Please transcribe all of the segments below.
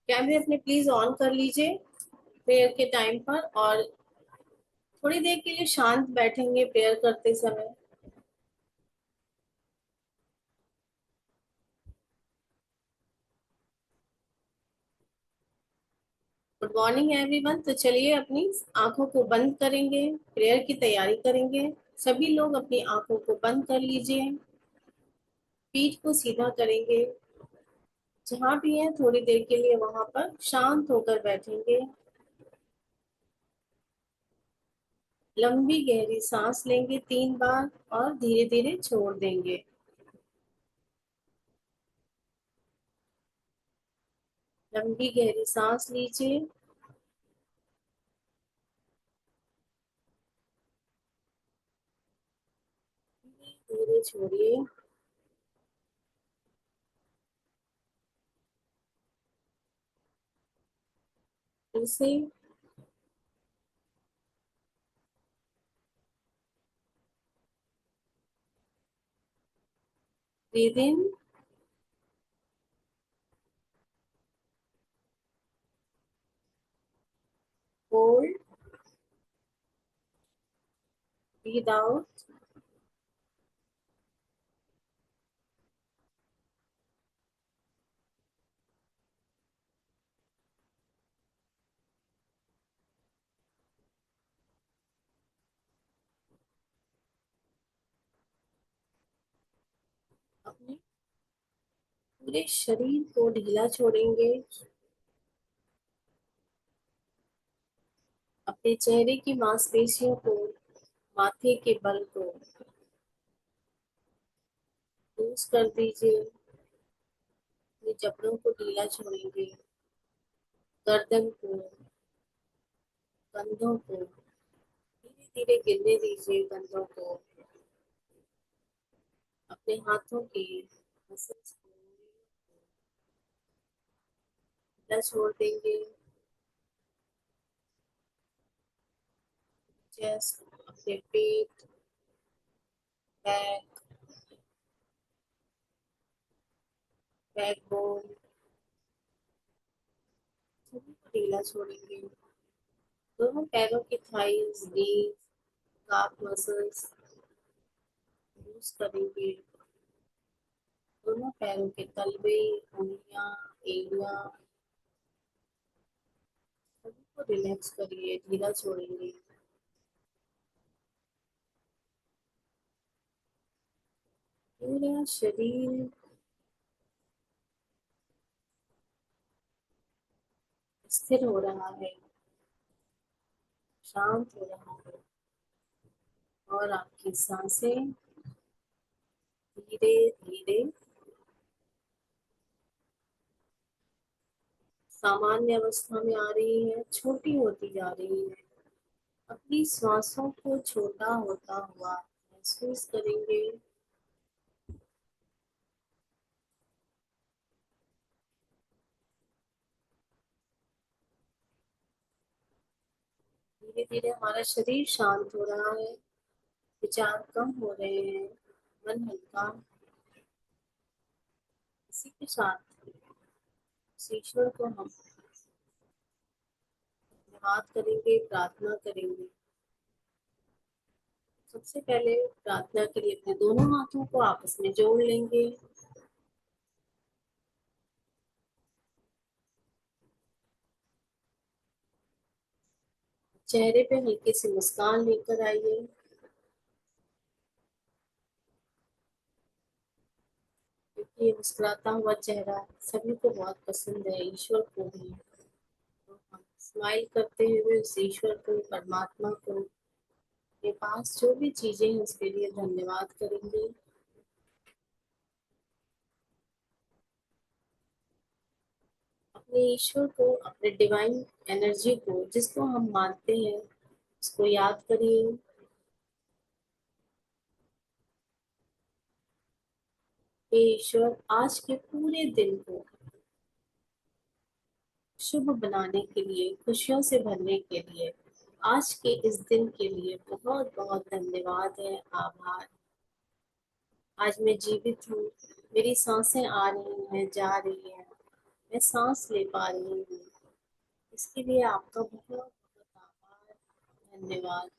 कैमरे अपने please on कर लीजिए प्रेयर के टाइम पर। और थोड़ी देर के लिए शांत बैठेंगे प्रेयर करते समय। Good morning everyone. तो चलिए अपनी आंखों को बंद करेंगे, प्रेयर की तैयारी करेंगे। सभी लोग अपनी आंखों को बंद कर लीजिए, पीठ को सीधा करेंगे। जहां भी हैं थोड़ी देर के लिए वहां पर शांत होकर बैठेंगे। लंबी गहरी सांस लेंगे 3 बार और धीरे धीरे छोड़ देंगे। लंबी गहरी सांस लीजिए, धीरे छोड़िए। फिर से breathe in, hold, breathe out. अपने पूरे शरीर को ढीला छोड़ेंगे। अपने चेहरे की मांसपेशियों को, माथे के बल को लूज कर दीजिए। अपने जबड़ों को ढीला छोड़ेंगे, गर्दन को, कंधों को धीरे धीरे गिरने दीजिए। कंधों को, अपने हाथों की मसल्स को ढीला छोड़ देंगे। चेस्ट, अपने पेट, बैक, बैकबोन सभी को ढीला छोड़ेंगे। दोनों पैरों की थाइज, नीज, काफ मसल्स लूज करेंगे। दोनों पैरों के तलवे, उंगलियां, एड़ियां सभी को रिलैक्स करिए, ढीला छोड़ेंगे। पूरा शरीर स्थिर हो रहा है, शांत हो रहा है। और आपकी सांसें धीरे धीरे सामान्य अवस्था में आ रही है, छोटी होती जा रही है। अपनी श्वासों को छोटा होता हुआ महसूस करेंगे। धीरे धीरे हमारा शरीर शांत हो रहा है, विचार कम हो रहे हैं, मन हल्का। इसी के साथ उस ईश्वर को हम धन्यवाद करेंगे, प्रार्थना करेंगे। सबसे पहले प्रार्थना के लिए अपने दोनों हाथों को आपस में जोड़ लेंगे। चेहरे पे हल्की सी मुस्कान लेकर आइए, क्योंकि ये मुस्कुराता हुआ चेहरा सभी को बहुत पसंद है, ईश्वर को भी। तो हम स्माइल करते हुए उस ईश्वर को, परमात्मा को, के पास जो भी चीजें हैं उसके लिए धन्यवाद करेंगे। अपने ईश्वर को, अपने डिवाइन एनर्जी को, जिसको हम मानते हैं, उसको याद करिए। हे ईश्वर, आज के पूरे दिन को शुभ बनाने के लिए, खुशियों से भरने के लिए, आज के इस दिन के लिए बहुत बहुत धन्यवाद है, आभार। आज मैं जीवित हूँ, मेरी सांसें आ रही हैं, जा रही हैं। मैं सांस ले पा रही हूँ, इसके लिए आपका बहुत बहुत आभार, धन्यवाद।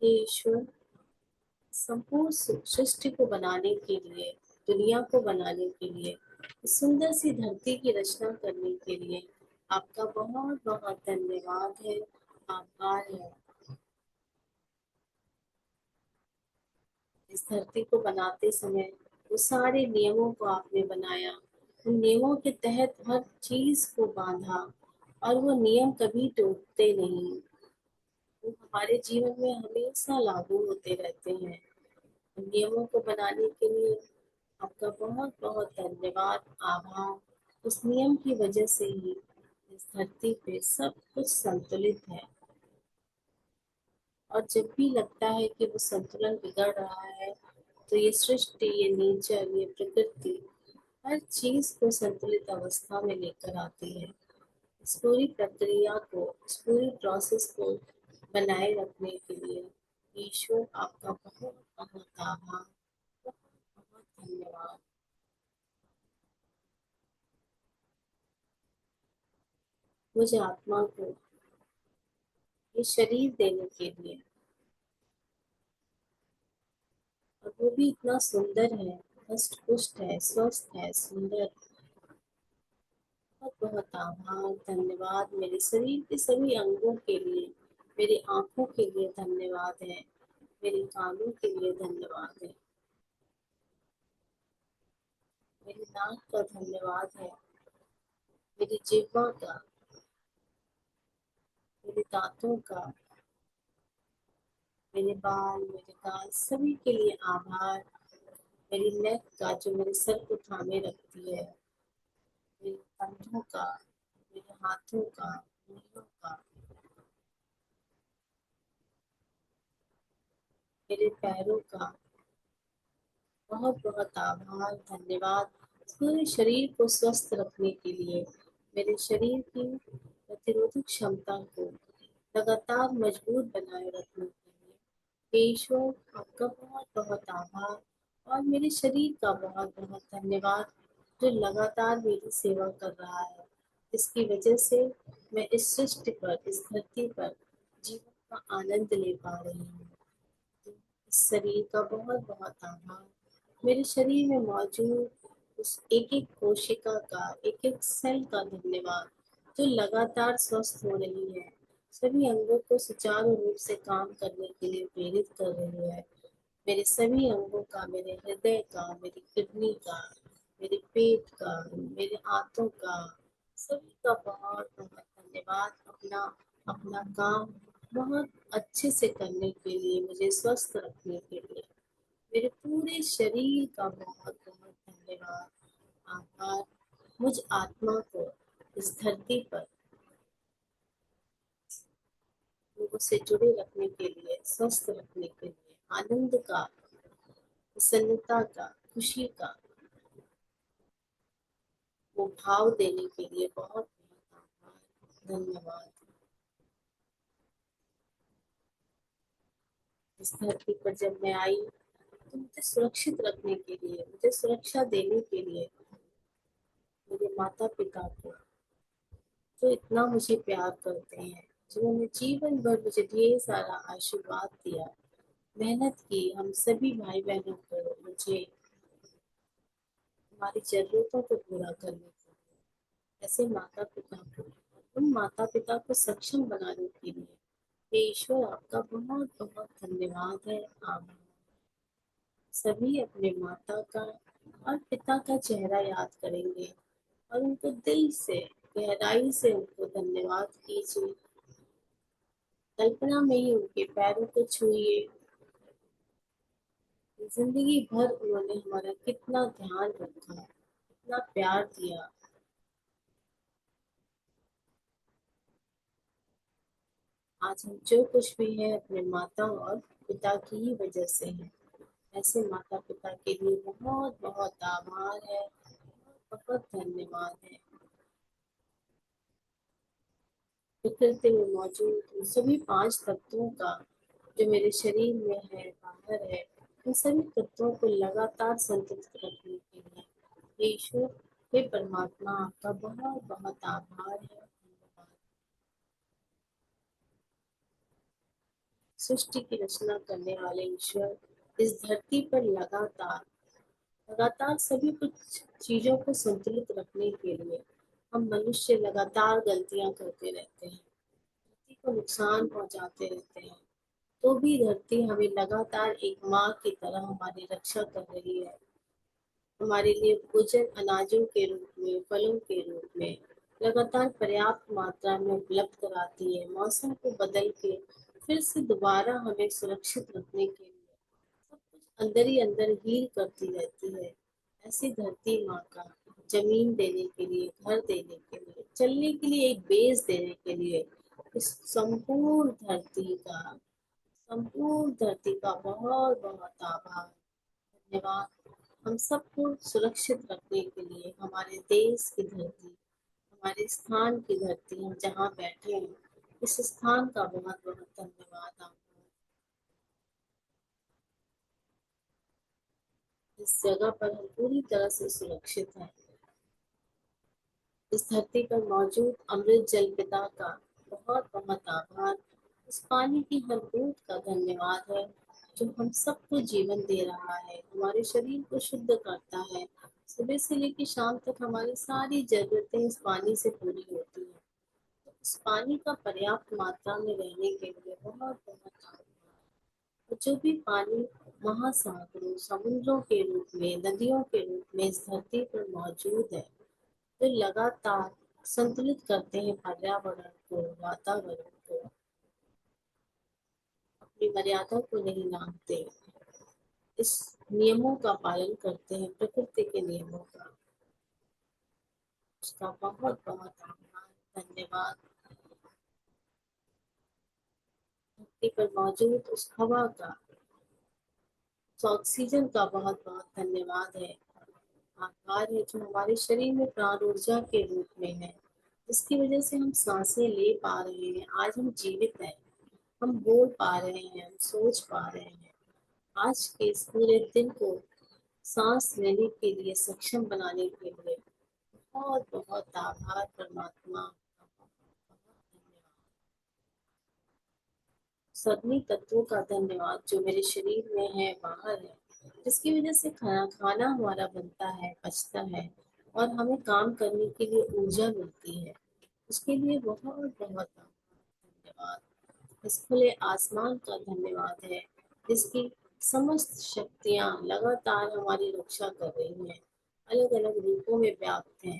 हे ईश्वर, संपूर्ण सृष्टि को बनाने के लिए, दुनिया को बनाने के लिए, इस सुंदर सी धरती की रचना करने के लिए आपका बहुत बहुत धन्यवाद है, आभार है। इस धरती को बनाते समय वो सारे नियमों को आपने बनाया, उन नियमों के तहत हर चीज को बांधा, और वो नियम कभी टूटते नहीं, वो हमारे जीवन में हमेशा लागू होते रहते हैं। उन नियमों को बनाने के लिए आपका बहुत बहुत धन्यवाद, आभार। उस नियम की वजह से ही इस धरती पे सब कुछ संतुलित है, और जब भी लगता है कि वो संतुलन बिगड़ रहा है, तो ये सृष्टि, ये नेचर, ये प्रकृति हर चीज को संतुलित अवस्था में लेकर आती है। इस पूरी प्रक्रिया को, इस पूरी प्रोसेस को बनाए रखने के लिए ईश्वर आपका बहुत बहुत आभार, बहुत बहुत धन्यवाद। मुझे आत्मा को ये शरीर देने के लिए, और वो भी इतना सुंदर है, हष्ट पुष्ट है, स्वस्थ है, सुंदर। बहुत बहुत आभार, धन्यवाद। मेरे शरीर के सभी अंगों के लिए, मेरी आंखों के लिए धन्यवाद है, मेरे कानों के लिए धन्यवाद है, मेरी नाक का धन्यवाद है, मेरी जिह्वा का, मेरे दांतों का, मेरे बाल, मेरे गाल, सभी के लिए आभार। मेरी नेक का, जो मेरे सर को थामे रखती है, मेरे कंधों का, मेरे हाथों का, उंगलियों का, मेरे पैरों का, बहुत बहुत आभार, धन्यवाद। पूरे शरीर को स्वस्थ रखने के लिए, मेरे शरीर की प्रतिरोधक क्षमता को लगातार मजबूत बनाए रखने के लिए ईश्वर आपका बहुत बहुत आभार, और मेरे शरीर का बहुत बहुत धन्यवाद, जो लगातार मेरी सेवा कर रहा है, इसकी वजह से मैं इस सृष्टि पर, इस धरती पर जीवन का आनंद ले पा रही हूँ। इस शरीर का बहुत बहुत आभार, मेरे शरीर में मौजूद उस एक एक कोशिका का, एक एक सेल का धन्यवाद, जो लगातार स्वस्थ हो रही है, सभी अंगों को सुचारू रूप से काम करने के लिए प्रेरित कर रही है। मेरे सभी अंगों का, मेरे हृदय का, मेरी किडनी का, मेरे पेट का, मेरे आंतों का, सभी का बहुत बहुत धन्यवाद, अपना अपना काम बहुत अच्छे से करने के लिए, मुझे स्वस्थ रखने के लिए मेरे पूरे शरीर का बहुत बहुत धन्यवाद, आभार। मुझ आत्मा को इस धरती पर लोगों से जुड़े रखने के लिए, स्वस्थ रखने के लिए, आनंद का, प्रसन्नता का, खुशी का वो भाव देने के लिए बहुत बहुत आभार, धन्यवाद। इस धरती पर जब मैं आई, तो मुझे सुरक्षित रखने के लिए, मुझे सुरक्षा देने के लिए मेरे माता पिता को, जो इतना मुझे प्यार करते हैं, जिन्होंने जीवन भर मुझे ढेर सारा आशीर्वाद दिया, मेहनत की, हम सभी भाई बहनों को, मुझे हमारी जरूरतों को पूरा करने के लिए, ऐसे माता पिता को, उन माता पिता को सक्षम बनाने के लिए हे ईश्वर आपका बहुत बहुत धन्यवाद है, आभार। सभी अपने माता का और पिता का चेहरा याद करेंगे, और उनको दिल से, गहराई से उनको धन्यवाद कीजिए। कल्पना में ही उनके पैरों को छूइए। जिंदगी भर उन्होंने हमारा कितना ध्यान रखा, कितना प्यार दिया। आज हम जो कुछ भी है, अपने माता और पिता की ही वजह से है। ऐसे माता पिता के लिए बहुत बहुत आभार है, बहुत बहुत धन्यवाद है। प्रकृति में मौजूद उन सभी पांच तत्वों का, जो मेरे शरीर में है, बाहर है, इन सभी तत्वों को लगातार संतुलित रखने के लिए हे ईश्वर, हे परमात्मा, आपका बहुत बहुत आभार है, धन्यवाद। सृष्टि की रचना करने वाले ईश्वर इस धरती पर लगातार लगातार सभी कुछ चीजों को संतुलित रखने के लिए हम मनुष्य लगातार गलतियां करते रहते हैं, धरती को नुकसान पहुंचाते रहते हैं, तो भी धरती हमें लगातार एक माँ की तरह हमारी रक्षा कर रही है, हमारे लिए भोजन अनाजों के रूप में, फलों के रूप में लगातार पर्याप्त मात्रा में उपलब्ध कराती है, मौसम को बदल के फिर से दोबारा हमें सुरक्षित रखने के लिए सब कुछ अंदर ही अंदर हील करती रहती है। ऐसी धरती माँ का जमीन देने के लिए, घर देने के लिए, चलने के लिए एक बेस देने के लिए इस संपूर्ण धरती का बहुत बहुत आभार, धन्यवाद। हम सबको सुरक्षित रखने के लिए हमारे देश की धरती, हमारे स्थान की धरती, हम जहाँ बैठे हैं इस स्थान का बहुत बहुत धन्यवाद आपको। इस जगह पर हम पूरी तरह से सुरक्षित हैं। इस धरती पर मौजूद अमृत जल पिता का बहुत बहुत आभार। इस पानी की हर बूंद का धन्यवाद है जो हम सबको जीवन दे रहा है, हमारे शरीर को शुद्ध करता है। सुबह से लेकर शाम तक हमारी सारी जरूरतें इस पानी से पूरी होती है। तो इस पानी का पर्याप्त मात्रा में रहने के लिए बहुत बहुत आभार। तो जो भी पानी महासागरों, समुद्रों के रूप में, नदियों के रूप में इस धरती पर मौजूद है, वे लगातार संतुलित करते हैं पर्यावरण को, वातावरण को, अपनी मर्यादा को नहीं लांघते, इस नियमों का पालन करते हैं, प्रकृति के नियमों का। उसका बहुत बहुत आभार, धन्यवाद। धरती पर मौजूद उस हवा का, उस ऑक्सीजन का बहुत बहुत धन्यवाद है, आभार है जो हमारे शरीर में प्राण ऊर्जा के रूप में है, जिसकी वजह से हम सांसें ले पा रहे हैं, आज हम जीवित हैं, हम बोल पा रहे हैं, हम सोच पा रहे हैं। आज के इस पूरे दिन को सांस लेने के लिए सक्षम बनाने के लिए बहुत बहुत आभार परमात्मा, सभी तत्वों का धन्यवाद जो मेरे शरीर में है, बाहर है, जिसकी वजह से खाना खाना हमारा बनता है, पचता है और हमें काम करने के लिए ऊर्जा मिलती है। उसके लिए बहुत बहुत धन्यवाद। इस खुले आसमान का धन्यवाद है जिसकी समस्त शक्तियां लगातार हमारी रक्षा कर रही हैं, अलग अलग रूपों में व्याप्त हैं।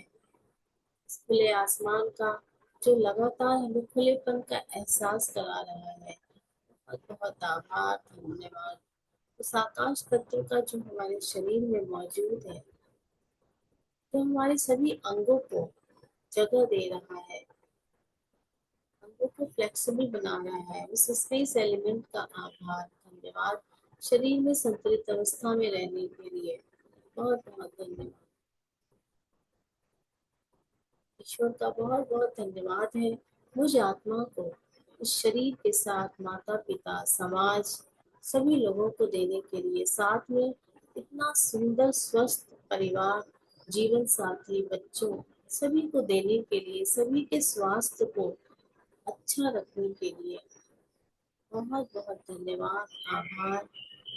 इस खुले आसमान का जो लगातार हमें खुलेपन का एहसास करा रहा है, बहुत बहुत आभार, धन्यवाद। उस आकाश तत्व का जो हमारे शरीर में मौजूद है, जो हमारे सभी अंगों को जगह दे रहा है, अंगों को फ्लेक्सिबल बना रहा है, उस स्पेस एलिमेंट का आभार, धन्यवाद। शरीर में संतुलित अवस्था में रहने के लिए बहुत बहुत धन्यवाद। ईश्वर का बहुत बहुत धन्यवाद है मुझ आत्मा को इस शरीर के साथ माता पिता, समाज, सभी लोगों को देने के लिए, साथ में इतना सुंदर स्वस्थ परिवार, जीवन साथी, बच्चों, सभी को देने के लिए, सभी के स्वास्थ्य को अच्छा रखने के लिए बहुत बहुत धन्यवाद, आभार।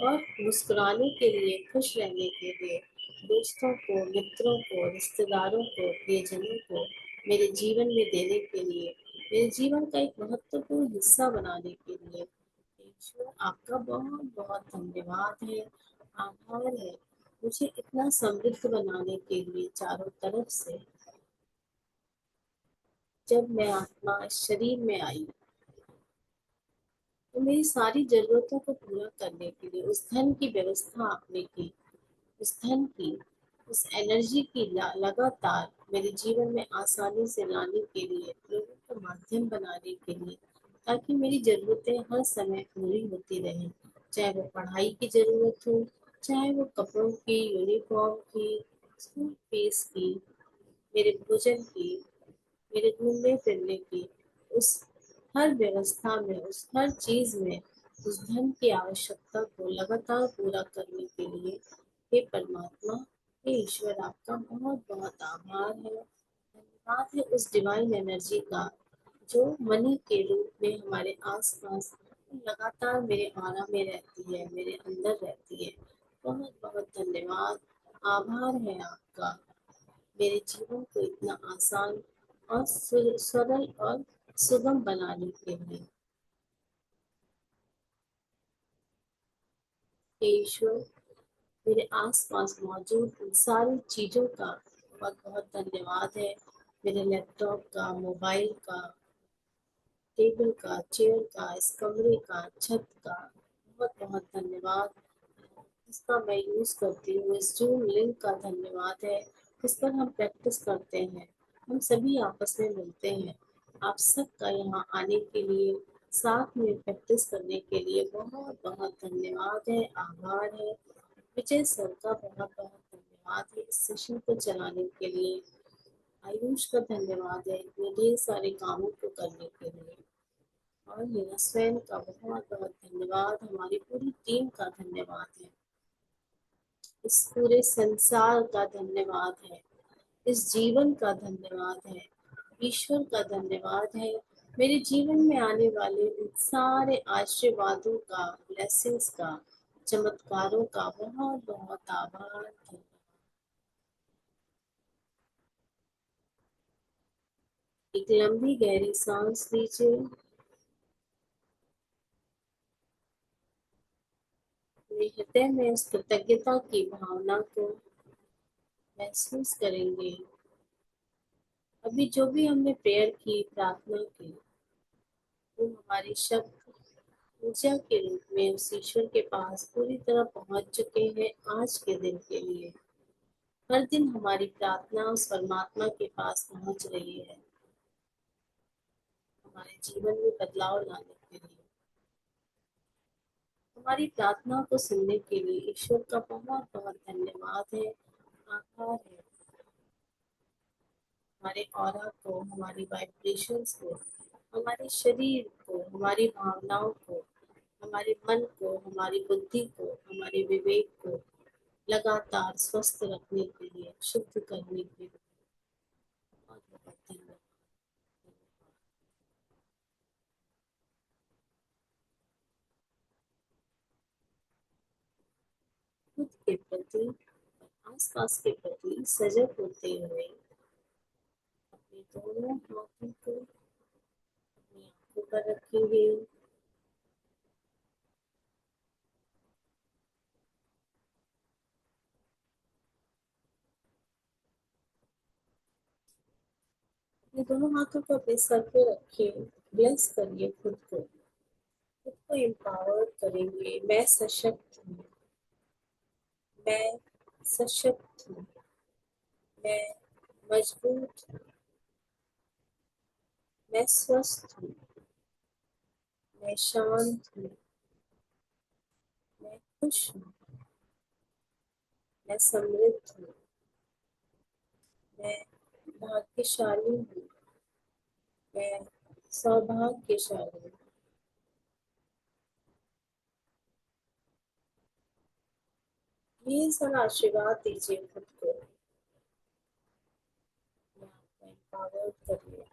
और मुस्कुराने के लिए, खुश रहने के लिए, दोस्तों को, मित्रों को, रिश्तेदारों को, प्रियजनों को मेरे जीवन में देने के लिए, मेरे जीवन का एक महत्वपूर्ण हिस्सा बनाने के लिए ईश्वर आपका बहुत बहुत धन्यवाद है, आभार है मुझे इतना समृद्ध बनाने के लिए चारों तरफ से। जब मैं आत्मा इस शरीर में आई तो मेरी सारी जरूरतों को पूरा करने के लिए उस धन की व्यवस्था आपने की, उस धन की, उस एनर्जी की लगातार मेरे जीवन में आसानी से लाने के लिए, लोगों को माध्यम बनाने के लिए, ताकि मेरी जरूरतें हर समय पूरी होती रहें, चाहे वो पढ़ाई की जरूरत हो, चाहे वो कपड़ों की, यूनिफॉर्म की, स्कूल फीस की, मेरे भोजन की, मेरे घूमने फिरने की, उस हर व्यवस्था में, उस हर चीज में उस धन की आवश्यकता को लगातार पूरा करने के लिए। हे परमात्मा, हे ईश्वर, आपका बहुत बहुत आभार है, धन्यवाद है उस डिवाइन एनर्जी का जो मनी के रूप में हमारे आसपास लगातार मेरे ऑरा में रहती है, मेरे अंदर रहती है। बहुत बहुत धन्यवाद, आभार है आपका मेरे जीवन को इतना आसान और सरल और सुगम बनाने के लिए। हे ईश्वर, मेरे आसपास मौजूद इन सारी चीज़ों का बहुत बहुत धन्यवाद है। मेरे लैपटॉप का, मोबाइल का, टेबल का, चेयर का, इस कमरे का, छत का बहुत बहुत धन्यवाद। इसका मैं यूज़ करती हूँ। इस जूम लिंक का धन्यवाद है, इस पर हम प्रैक्टिस करते हैं, हम सभी आपस में मिलते हैं। आप सबका यहाँ आने के लिए, साथ में प्रैक्टिस करने के लिए बहुत बहुत धन्यवाद है, आभार है। विजय सर का बहुत बहुत धन्यवाद है इस सेशन को चलाने के लिए। आयुष का धन्यवाद है इतने ढेर सारे कामों को करने के लिए। और मेरा स्वयं का बहुत बहुत धन्यवाद, हमारी पूरी टीम का धन्यवाद है, इस पूरे संसार का धन्यवाद है, इस जीवन का धन्यवाद है, ईश्वर का धन्यवाद है, मेरे जीवन में आने वाले इन सारे आशीर्वादों का, ब्लेसिंग्स का, चमत्कारों का बहुत बहुत आभार। एक लंबी गहरी सांस लीजिए, अपने हृदय में उस कृतज्ञता की भावना को महसूस करेंगे। अभी जो भी हमने प्रेयर की, प्रार्थना की, वो हमारे शब्द ऊर्जा के रूप में उस ईश्वर के पास पूरी तरह पहुंच चुके हैं आज के दिन के लिए। हर दिन हमारी प्रार्थना उस परमात्मा के पास पहुंच रही है, हमारे जीवन में बदलाव लाने के लिए। हमारी प्रार्थना को सुनने के लिए ईश्वर का बहुत बहुत धन्यवाद है, आभार है। हमारे ऑरा को, हमारी वाइब्रेशंस को, हमारे शरीर को, हमारी भावनाओं को, हमारे मन को, हमारी बुद्धि को, हमारे विवेक को लगातार स्वस्थ रखने के लिए, शुद्ध करने के लिए बहुत बहुत धन्यवाद। खुद के प्रति, आसपास के प्रति सजग होते हुए अपने दोनों हाथों को अपनी आंखों पर रखेंगे। अपने दोनों हाथों को अपने सर पे रखिए, ब्लेस करिए खुद को, खुद को एम्पावर करेंगे। मैं सशक्त हूँ, मैं सशक्त हूँ, मैं मजबूत हूँ, मैं स्वस्थ हूँ, मैं शांत हूँ, मैं खुश हूँ, मैं समृद्ध हूँ, मैं भाग्यशाली हूँ, मैं सौभाग्यशाली हूँ। ये सारा आशीर्वाद दीजिए खुद को, आपको एम्पावर करिए।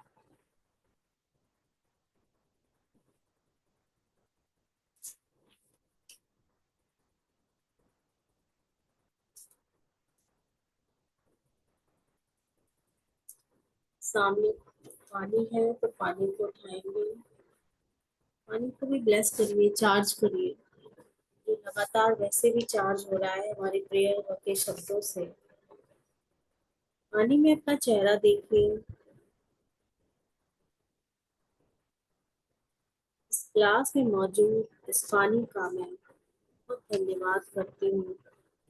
सामने पानी है तो पानी को उठाएंगे, पानी को भी ब्लेस करिए, चार्ज करिए, जो लगातार वैसे भी चार्ज हो रहा है हमारे प्रेयर के शब्दों से। पानी में अपना चेहरा देखिए, इस ग्लास में मौजूद इस पानी का मैं बहुत धन्यवाद करती हूँ।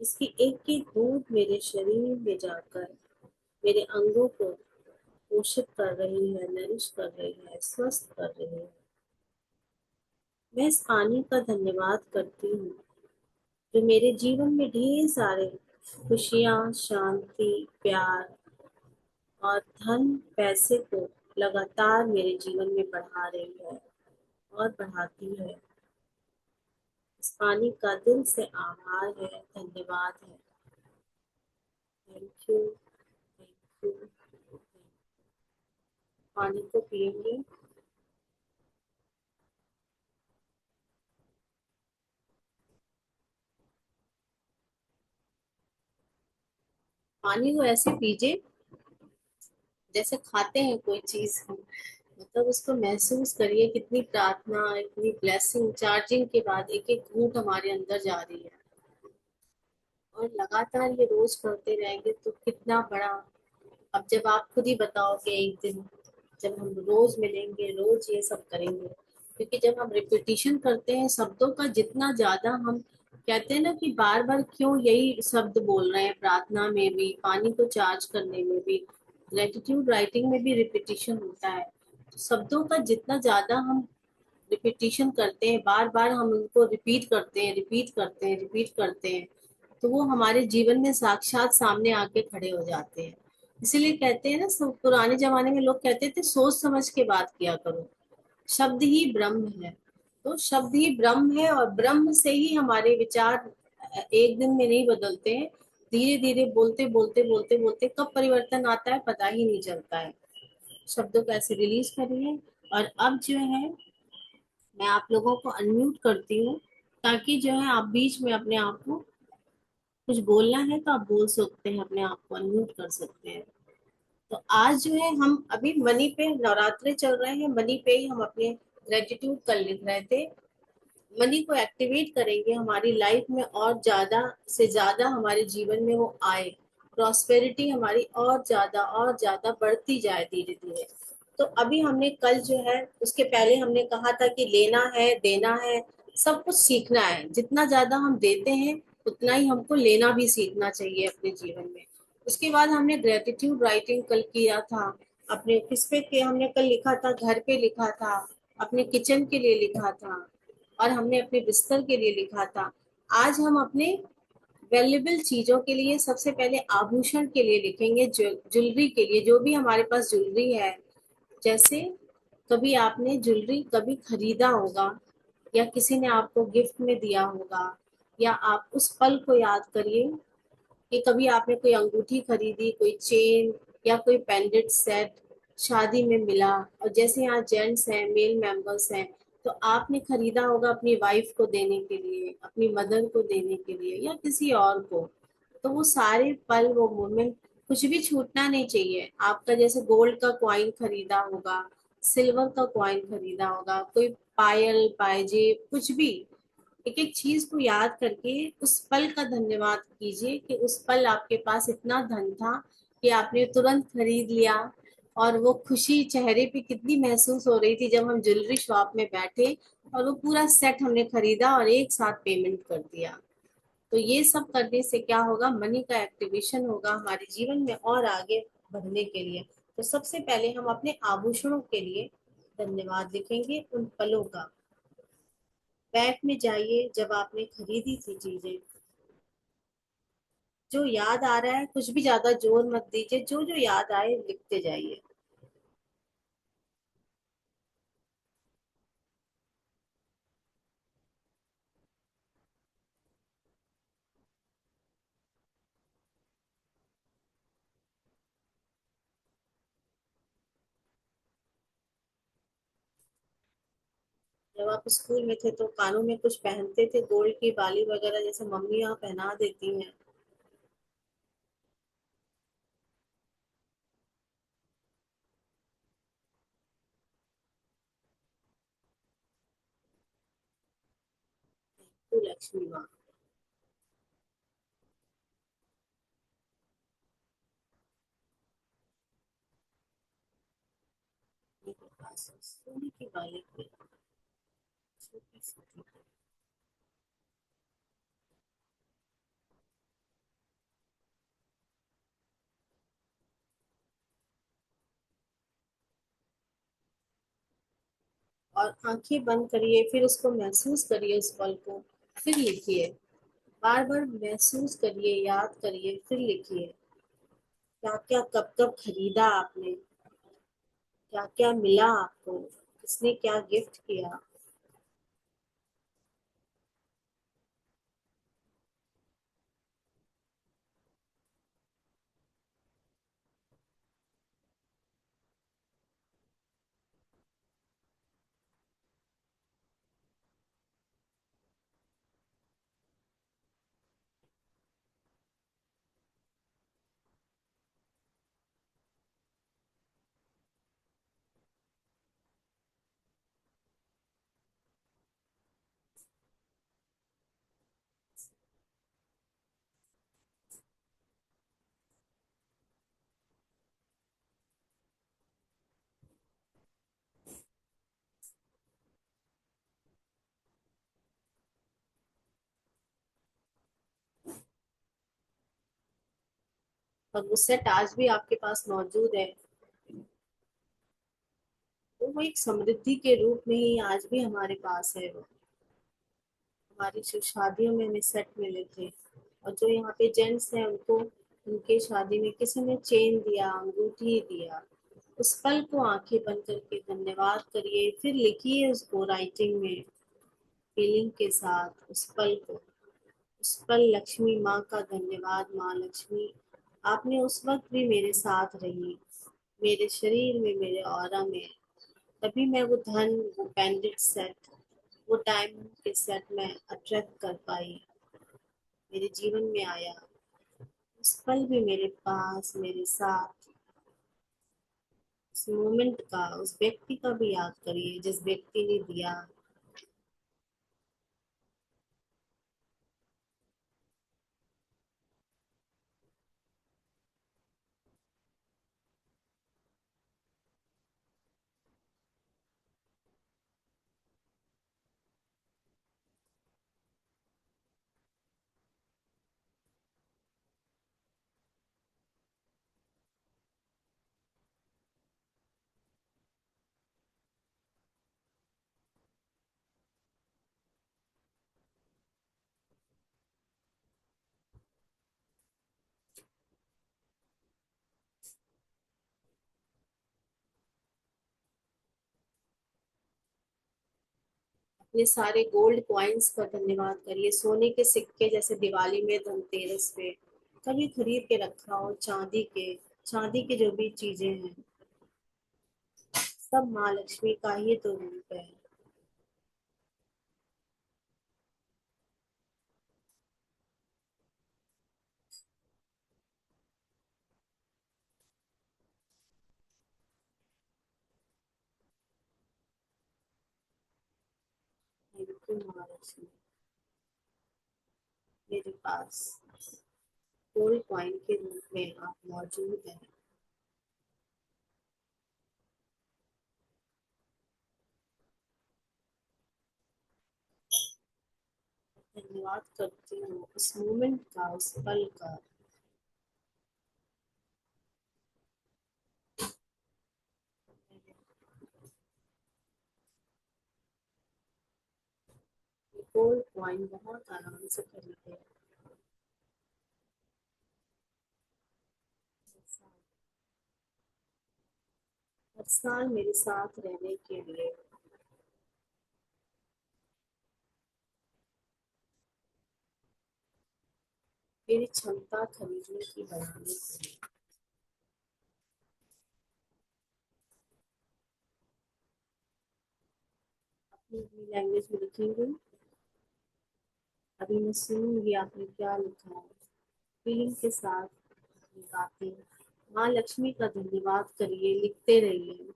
इसकी एक एक बूंद मेरे शरीर में जाकर मेरे अंगों को पोषित कर रही है, नरिश कर रही है, स्वस्थ कर रही है। मैं इस पानी का धन्यवाद करती हूँ जो मेरे जीवन में ढेर सारे खुशियाँ, शांति, प्यार और धन, पैसे को लगातार मेरे जीवन में बढ़ा रही है और बढ़ाती है। इस पानी का दिल से आभार है, धन्यवाद है। Thank you, thank you. पानी को पिएंगे। पानी को ऐसे पीजिए जैसे खाते हैं कोई चीज, मतलब उसको महसूस करिए, कितनी प्रार्थना, इतनी ब्लेसिंग, चार्जिंग के बाद एक एक घूंट हमारे अंदर जा रही है। और लगातार ये रोज करते रहेंगे तो कितना बड़ा। अब जब आप खुद ही बताओगे एक दिन, जब हम रोज मिलेंगे, रोज ये सब करेंगे, क्योंकि जब हम रिपीटिशन करते हैं शब्दों का, जितना ज्यादा हम कहते हैं ना कि बार बार क्यों यही शब्द बोल रहे हैं, प्रार्थना में भी, पानी को चार्ज करने में भी, ग्रेटिट्यूड राइटिंग में भी रिपीटिशन होता है। तो शब्दों का जितना ज्यादा हम रिपीटिशन करते हैं, बार बार हम उनको रिपीट करते हैं, रिपीट करते हैं, रिपीट करते हैं, तो वो हमारे जीवन में साक्षात सामने आके खड़े हो जाते हैं। इसीलिए कहते हैं ना, पुराने जमाने में लोग कहते थे सोच समझ के बात किया करो, शब्द ही ब्रह्म है। तो शब्द ही ब्रह्म है, और ब्रह्म से ही हमारे विचार एक दिन में नहीं बदलते हैं। धीरे धीरे बोलते बोलते बोलते बोलते कब परिवर्तन आता है पता ही नहीं चलता है। शब्दों को ऐसे रिलीज करिए। और अब जो है, मैं आप लोगों को अनम्यूट करती हूँ, ताकि जो है आप बीच में अपने आप को कुछ बोलना है तो आप बोल सकते हैं, अपने आप को अनम्यूट कर सकते हैं। तो आज जो है हम अभी मनी पे, नवरात्रे चल रहे हैं, मनी पे ही हम अपने ग्रेटिट्यूड कर लिख रहे थे। मनी को एक्टिवेट करेंगे हमारी लाइफ में, और ज्यादा से ज्यादा हमारे जीवन में वो आए, प्रॉस्पेरिटी हमारी और ज्यादा बढ़ती जाए धीरे धीरे। तो अभी हमने कल जो है, उसके पहले हमने कहा था कि लेना है, देना है, सब कुछ सीखना है। जितना ज्यादा हम देते हैं उतना ही हमको लेना भी सीखना चाहिए अपने जीवन में। उसके बाद हमने ग्रेटिट्यूड राइटिंग कल किया था। अपने किस पे के हमने कल लिखा था, घर पे लिखा था, अपने किचन के लिए लिखा था, और हमने अपने बिस्तर के लिए लिखा था। आज हम अपने वैल्यूएबल चीजों के लिए, सबसे पहले आभूषण के लिए लिखेंगे, ज्वेलरी के लिए, जो भी हमारे पास ज्वेलरी है। जैसे कभी आपने ज्वेलरी कभी खरीदा होगा, या किसी ने आपको गिफ्ट में दिया होगा, या आप उस पल को याद करिए कि कभी आपने कोई अंगूठी खरीदी, कोई चेन, या कोई पेंडेंट सेट शादी में मिला। और जैसे यहाँ जेंट्स हैं, मेल मेंबर्स हैं, तो आपने खरीदा होगा अपनी वाइफ को देने के लिए, अपनी मदर को देने के लिए, या किसी और को। तो वो सारे पल, वो मोमेंट कुछ भी छूटना नहीं चाहिए आपका। जैसे गोल्ड का कॉइन खरीदा होगा, सिल्वर का कॉइन खरीदा होगा, कोई पायल, पायजेब, कुछ भी, एक एक चीज को याद करके उस पल का धन्यवाद कीजिए कि उस पल आपके पास इतना धन था कि आपने तुरंत खरीद लिया। और वो खुशी चेहरे पे कितनी महसूस हो रही थी जब हम ज्वेलरी शॉप में बैठे और वो पूरा सेट हमने खरीदा और एक साथ पेमेंट कर दिया। तो ये सब करने से क्या होगा, मनी का एक्टिवेशन होगा हमारे जीवन में और आगे बढ़ने के लिए। तो सबसे पहले हम अपने आभूषणों के लिए धन्यवाद लिखेंगे, उन पलों का। बैग में जाइए, जब आपने खरीदी थी चीजें, जो याद आ रहा है, कुछ भी ज्यादा जोर मत दीजिए, जो जो याद आए लिखते जाइए। जब आप स्कूल में थे तो कानों में कुछ पहनते थे, गोल्ड की बाली वगैरह, जैसे मम्मी यहाँ पहना देती हैं। तो लक्ष्मी माँ के पास सोने की बाली की छोटी सी थी। और आंखें बंद करिए, फिर उसको महसूस करिए, उस पल को, फिर लिखिए। बार बार महसूस करिए, याद करिए, फिर लिखिए। क्या क्या कब कब खरीदा आपने, क्या क्या मिला आपको, किसने क्या गिफ्ट किया। और वो सेट आज भी आपके पास मौजूद है, तो वो एक समृद्धि के रूप में ही आज भी हमारे पास है। वो हमारी जो शादियों में हमें सेट मिले थे, और जो यहाँ पे जेंट्स हैं उनको उनके शादी में किसी ने चेन दिया, अंगूठी दिया, उस पल को आंखें बंद करके धन्यवाद करिए, फिर लिखिए उसको राइटिंग में, फीलिंग के साथ उस पल को। उस पल लक्ष्मी माँ का धन्यवाद, माँ लक्ष्मी आपने उस वक्त भी मेरे साथ रही, मेरे शरीर में, मेरे ऑरा में, तभी मैं वो धन, वो पेंडेंट सेट, वो डायमंड के सेट में अट्रैक्ट कर पाई, मेरे जीवन में आया। उस पल भी मेरे पास, मेरे साथ, उस मोमेंट का, उस व्यक्ति का भी याद करिए जिस व्यक्ति ने दिया। ये सारे गोल्ड कॉइन्स का धन्यवाद करिए, सोने के सिक्के जैसे दिवाली में, धनतेरस पे कभी खरीद के रखा हो, चांदी के जो भी चीजें हैं, सब माँ लक्ष्मी का ही तो रूप है। बिल्कुल माँ लक्ष्मी मेरे पास गोल्ड कॉइन के रूप में आप मौजूद हैं। धन्यवाद करती हूँ उस मोमेंट का, उस पल का। गोल्ड कॉइन बहुत आराम से खरीदे। हर साल मेरे साथ रहने के लिए, मेरी क्षमता खरीदने की बढ़ाने के लिए। अपनी अपनी लैंग्वेज में लिखेंगे। अभी मैं सुनूंगी आपने क्या लिखा है, फीलिंग के साथ ये बातें। माँ लक्ष्मी का धन्यवाद करिए, लिखते रहिए।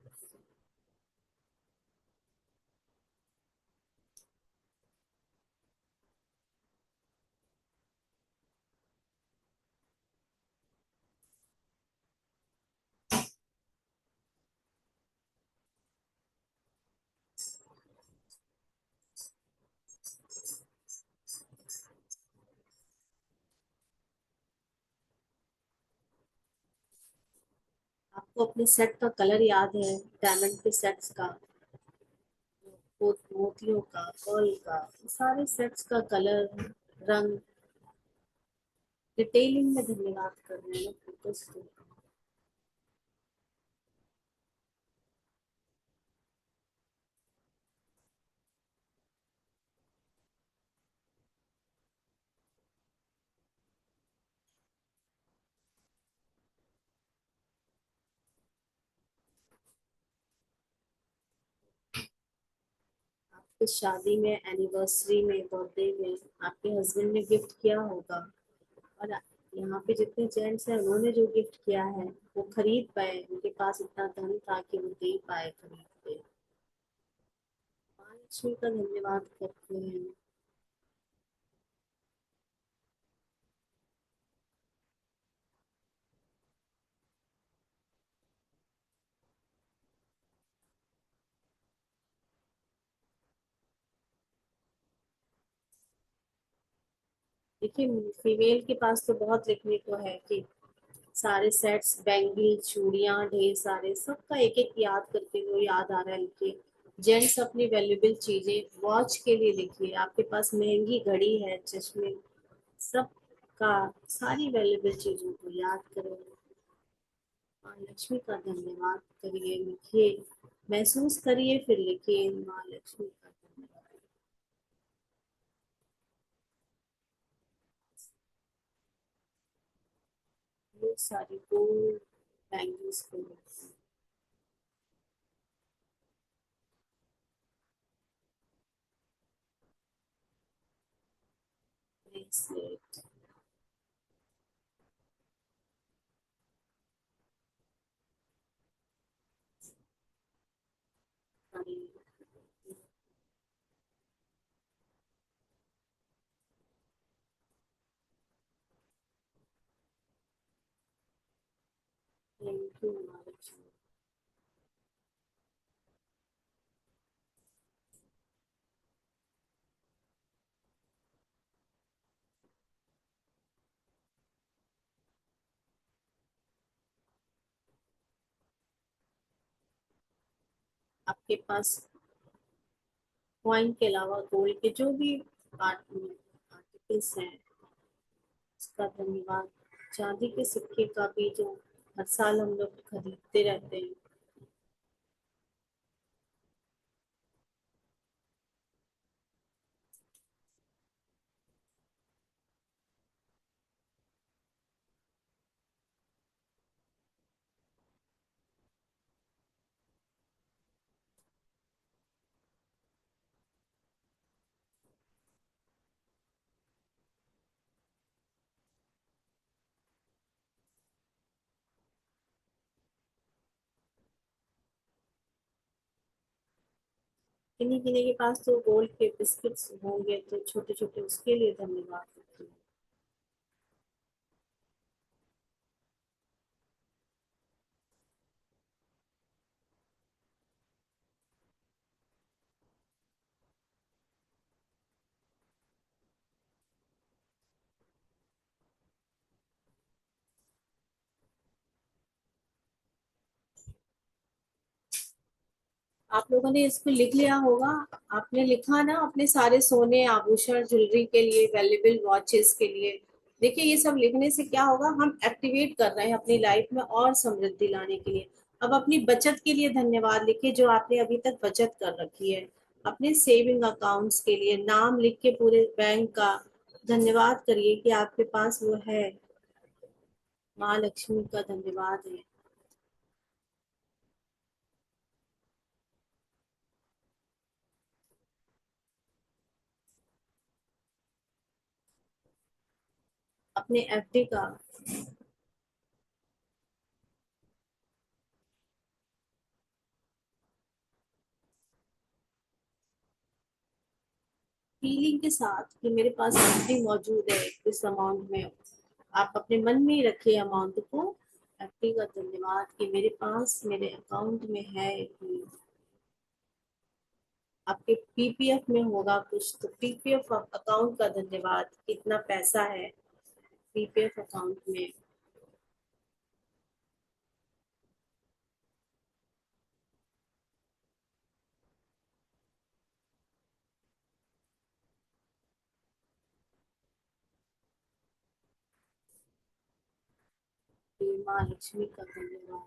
आपको अपने सेट का कलर याद है, डायमंड के सेट्स का, मोतियों का, पर्ल का, सारे सेट्स का कलर, रंग, डिटेलिंग में धन्यवाद कर रहे हैं फोकस को। आपकी शादी में, एनिवर्सरी में, बर्थडे में आपके हस्बैंड ने गिफ्ट किया होगा, और यहाँ पे जितने जेंट्स हैं उन्होंने जो गिफ्ट किया है वो खरीद पाए, उनके पास इतना धन था कि वो दे पाए खरीद के। महालक्ष्मी का धन्यवाद करते हैं। देखिए, फीमेल के पास तो बहुत लिखने को है कि सारे सेट्स, बैंगल, चूड़ियां, ढेर सारे, सबका एक एक याद करके लो, याद आ रहा है लिखिए। जेंट्स अपनी वैल्यूएबल चीजें, वॉच के लिए लिखिए, आपके पास महंगी घड़ी है, चश्मे, सब का, सारी वैल्यूएबल चीजों को याद करें। माँ लक्ष्मी का धन्यवाद करिए, लिखिए, महसूस करिए, फिर लिखिए माँ लक्ष्मी का धन्यवाद। ये सारी गोल्ड बैंगल्स को, ब्रेसलेट, सारी, थैंक यू माँ लक्ष्मी। आपके पास कॉइन के अलावा गोल्ड के जो भी आर्टिकल्स हैं, उसका धन्यवाद। चांदी के सिक्के का भी, जो हर साल हम लोग खरीदते रहते हैं। किन्हीं किन्हीं के पास तो गोल्ड के बिस्किट्स होंगे, तो छोटे छोटे, उसके लिए धन्यवाद करती हूँ। आप लोगों ने इसको लिख लिया होगा। आपने लिखा ना अपने सारे सोने, आभूषण, ज्वेलरी के लिए, वैल्यूएबल वॉचेस के लिए। देखिए, ये सब लिखने से क्या होगा, हम एक्टिवेट कर रहे हैं अपनी लाइफ में और समृद्धि लाने के लिए। अब अपनी बचत के लिए धन्यवाद लिखिए, जो आपने अभी तक बचत कर रखी है। अपने सेविंग अकाउंट्स के लिए नाम लिख के पूरे बैंक का धन्यवाद करिए कि आपके पास वो है। माँ लक्ष्मी का धन्यवाद है। अपने एफडी का, फीलिंग के साथ कि मेरे पास एफडी मौजूद है इस अमाउंट में। आप अपने मन में ही रखिए अमाउंट को। एफडी का धन्यवाद कि मेरे पास, मेरे अकाउंट में है कि, आपके पीपीएफ में होगा कुछ, तो पीपीएफ अकाउंट का धन्यवाद, कितना पैसा है पीपीएफ अकाउंट में। माँ लक्ष्मी का धन्यवाद,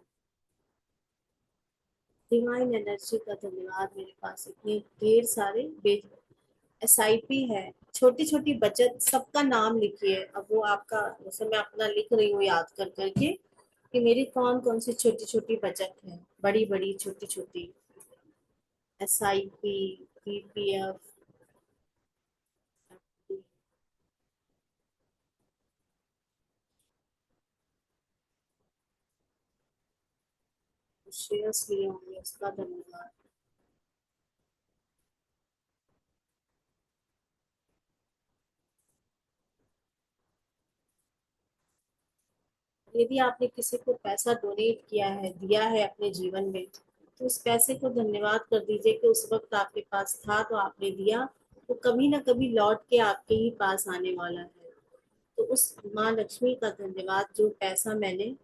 डिवाइन एनर्जी का धन्यवाद। मेरे पास इतने ढेर सारे एसआईपी है, छोटी छोटी बचत, सबका नाम लिखिए। अब वो आपका, जैसे मैं अपना लिख रही हूँ याद कर करके, कि मेरी कौन कौन सी छोटी छोटी बचत है, बड़ी बड़ी, छोटी छोटी, एसआईपी, पीपीएफ, शेयर्स लिए होंगे, उसका धन्यवाद। यदि आपने किसी को पैसा डोनेट किया है, दिया है अपने जीवन में, तो उस पैसे को धन्यवाद कर दीजिए कि उस वक्त आपके पास था तो आपने दिया, वो कभी ना कभी लौट के आपके ही पास आने वाला है। तो उस माँ लक्ष्मी का धन्यवाद, जो पैसा मैंने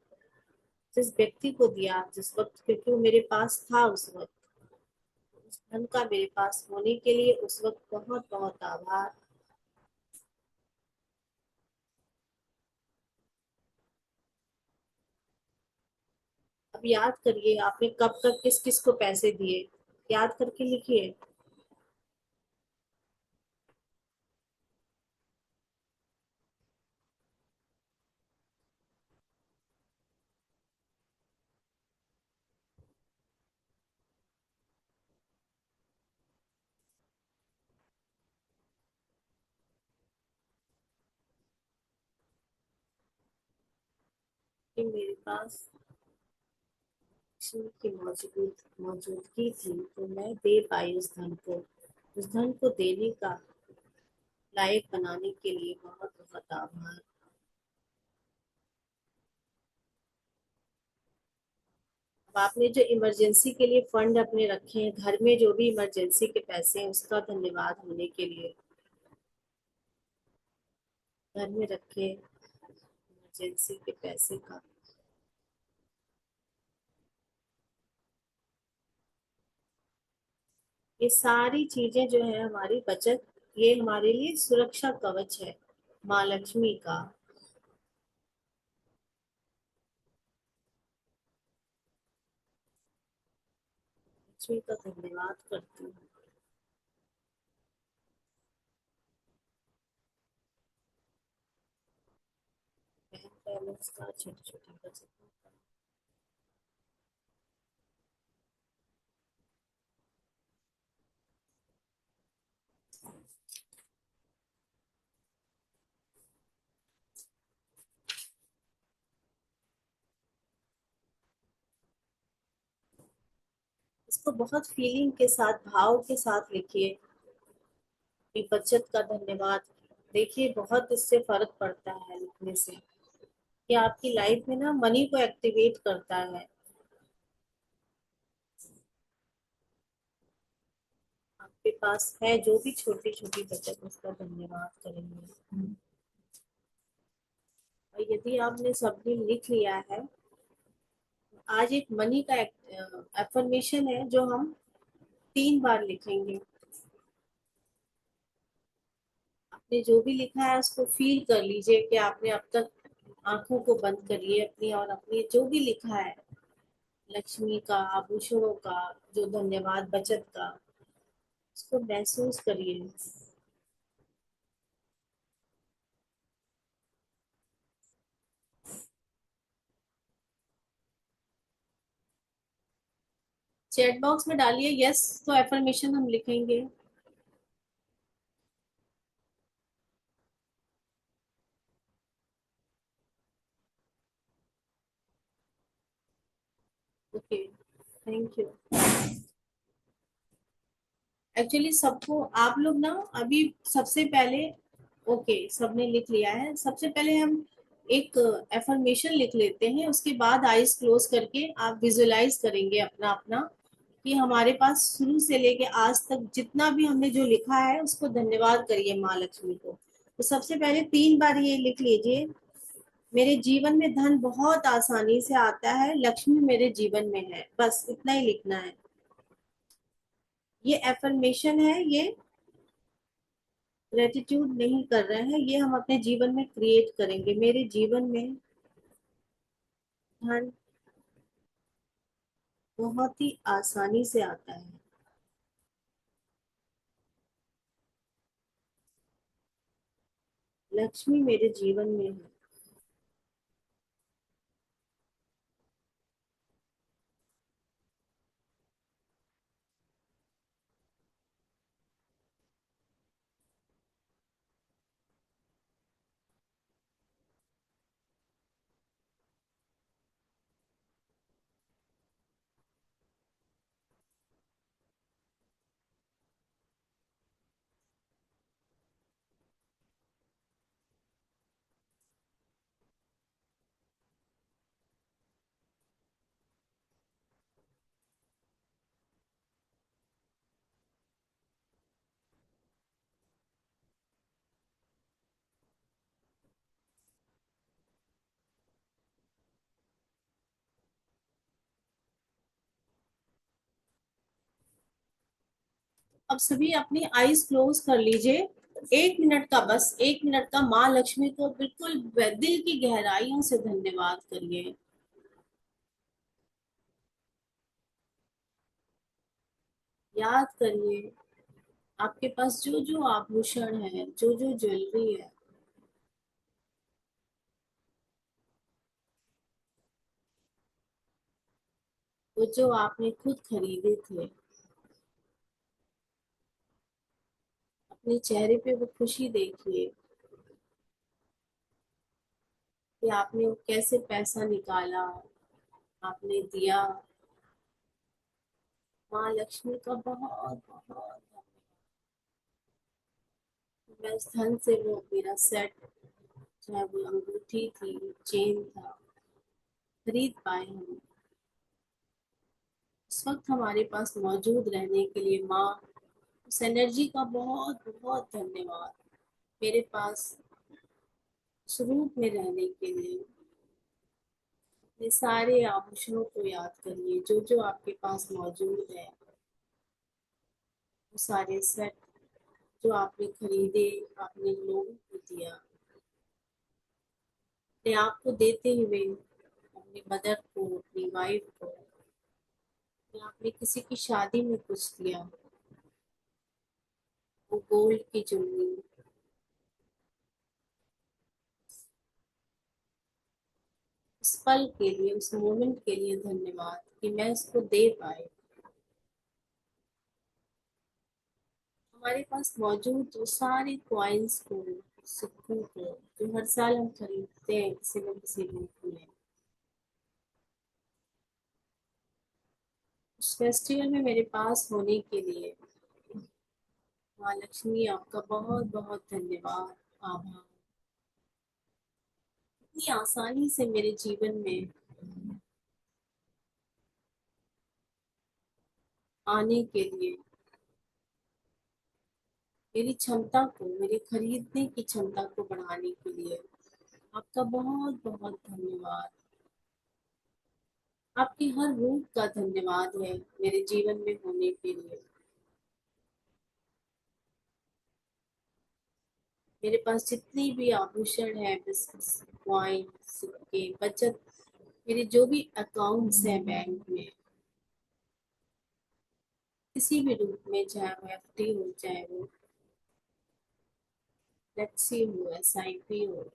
जिस व्यक्ति को दिया जिस वक्त, क्योंकि वो मेरे पास था उस वक्त, उस धन का मेरे पास होने के लिए उस वक्त बहुत बहुत आभार। अब याद करिए आपने कब कब किस किस को पैसे दिए, याद करके लिखिए। कि मेरे पास लक्ष्मी की मौजूदगी थी, तो मैं दे पाई उस धन को, उस धन को देने का लायक बनाने के लिए बहुत बहुत आभार। अब आपने जो इमरजेंसी के लिए फंड अपने रखे हैं, घर में जो भी इमरजेंसी के पैसे हैं, उसका धन्यवाद होने के लिए, घर में रखे इमरजेंसी के पैसे का। ये सारी चीजें जो है हमारी बचत, ये हमारे लिए सुरक्षा कवच है माँ लक्ष्मी का। लक्ष्मी का धन्यवाद करती हूँ। बैंक बैलेंस का, छोटी छोटी बचत का। इसको बहुत फीलिंग के साथ, भाव के साथ लिखिए कि बचत का धन्यवाद। देखिए बहुत इससे फर्क पड़ता है लिखने से, कि आपकी लाइफ में ना मनी को एक्टिवेट करता है। आपके पास है जो भी छोटी छोटी बचत, उसका धन्यवाद करेंगे। और यदि आपने सबने लिख लिया है, आज एक मनी का एफर्मेशन है जो हम 3 बार लिखेंगे। आपने जो भी लिखा है उसको फील कर लीजिए कि आपने अब तक आंखों को बंद करिए अपनी, और अपनी जो भी लिखा है लक्ष्मी का, आभूषणों का, जो धन्यवाद बचत का, उसको महसूस करिए। चैट बॉक्स में डालिए यस, तो एफर्मेशन हम लिखेंगे। Okay, thank you. एक्चुअली सबको, आप लोग ना अभी सबसे पहले, ओके सबने लिख लिया है, सबसे पहले हम एक एफर्मेशन लिख लेते हैं, उसके बाद आईज क्लोज करके आप विजुलाइज करेंगे अपना अपना, कि हमारे पास शुरू से लेके आज तक जितना भी हमने जो लिखा है उसको धन्यवाद करिए माँ लक्ष्मी को। तो सबसे पहले 3 बार ये लिख लीजिए, मेरे जीवन में धन बहुत आसानी से आता है, लक्ष्मी मेरे जीवन में है, बस इतना ही लिखना है। ये एफर्मेशन है, ये ग्रेटिट्यूड नहीं कर रहे हैं, ये हम अपने जीवन में क्रिएट करेंगे। मेरे जीवन में धन बहुत ही आसानी से आता है, लक्ष्मी मेरे जीवन में है। अब सभी अपनी आईज क्लोज कर लीजिए। 1 मिनट का, बस 1 मिनट का माँ लक्ष्मी को बिल्कुल दिल की गहराइयों से धन्यवाद करिए। याद करिए आपके पास जो जो आभूषण है, जो जो ज्वेलरी है, वो जो आपने खुद खरीदे थे, अपने चेहरे पे वो खुशी देखिए कि आपने वो कैसे पैसा निकाला, आपने दिया। माँ लक्ष्मी का बहुत बहुत धन्यवाद। मैं उस धन से वो मेरा सेट, चाहे वो अंगूठी थी, चेन था, खरीद पाए हम। इस वक्त हमारे पास मौजूद रहने के लिए माँ, उस एनर्जी का बहुत बहुत धन्यवाद। मेरे पास स्वरूप में रहने के लिए ये सारे आभूषणों को याद करिए, जो जो आपके पास मौजूद है, वो सारे सेट जो आपने खरीदे, आपने लोगों को दिया, अपने आप को देते हुए, अपनी मदर को, अपनी वाइफ को, या आपने किसी की शादी में कुछ दिया, वो गोल्ड की चुन्नी। उस पल के लिए, उस मोमेंट के लिए धन्यवाद कि मैं इसको दे पाई। हमारे पास मौजूद जो सारे कॉइन्स को, सिक्कों को, जो हर साल हम खरीदते हैं किसी न किसी रूप में, उस फेस्टिवल में मेरे पास होने के लिए माँ लक्ष्मी आपका बहुत बहुत धन्यवाद, आभार। इतनी आसानी से मेरे जीवन में आने के लिए, मेरी क्षमता को, मेरी खरीदने की क्षमता को बढ़ाने के लिए आपका बहुत बहुत धन्यवाद। आपके हर रूप का धन्यवाद है मेरे जीवन में होने के लिए। मेरे पास जितनी भी आभूषण है, बिस्किट्स, कॉइन, सिक्के, बचत, मेरे जो भी अकाउंट्स हैं बैंक में, किसी भी रूप में, चाहे वो एफडी हो, चाहे वो फ्लेक्सी हो, एसआईपी हो,